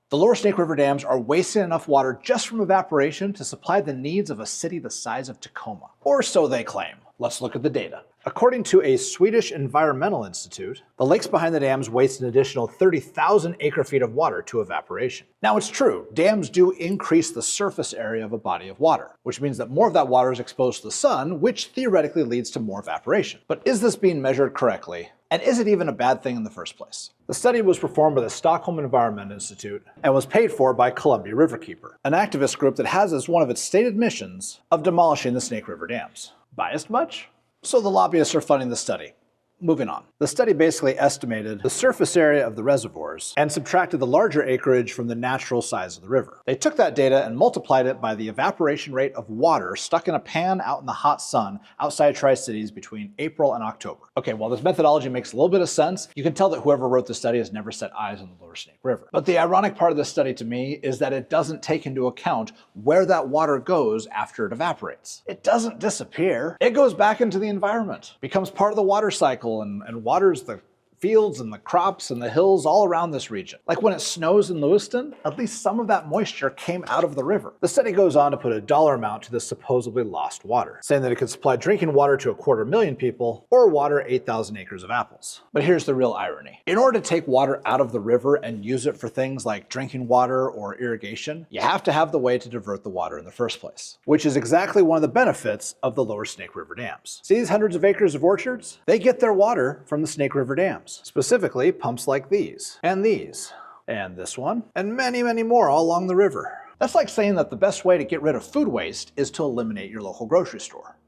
The lower Snake River dams are wasting enough water just from evaporation to supply the needs of a city the size of Tacoma. Or so they claim. Let's look at the data. According to a Swedish environmental institute, the lakes behind the dams waste an additional 30,000 acre-feet of water to evaporation. Now it's true, dams do increase the surface area of a body of water, which means that more of that water is exposed to the sun, which theoretically leads to more evaporation. But is this being measured correctly? And is it even a bad thing in the first place? The study was performed by the Stockholm Environment Institute and was paid for by Columbia Riverkeeper, an activist group that has as one of its stated missions of demolishing the Snake River dams. Biased much? So the lobbyists are funding the study. Moving on. The study basically estimated the surface area of the reservoirs and subtracted the larger acreage from the natural size of the river. They took that data and multiplied it by the evaporation rate of water stuck in a pan out in the hot sun outside Tri-Cities between April and October. Okay, while this methodology makes a little bit of sense, you can tell that whoever wrote the study has never set eyes on the lower Snake River. But the ironic part of this study to me is that it doesn't take into account where that water goes after it evaporates. It doesn't disappear. It goes back into the environment, becomes part of the water cycle and waters the fields and the crops and the hills all around this region. Like when it snows in Lewiston, at least some of that moisture came out of the river. The study goes on to put a dollar amount to the supposedly lost water, saying that it could supply drinking water to 250,000 people or water 8,000 acres of apples. But here's the real irony. In order to take water out of the river and use it for things like drinking water or irrigation, you have to have the way to divert the water in the first place, which is exactly one of the benefits of the lower Snake River dams. See these hundreds of acres of orchards? They get their water from the Snake River dams. Specifically, pumps like these, and this one, and many, many more all along the river. That's like saying that the best way to get rid of food waste is to eliminate your local grocery store.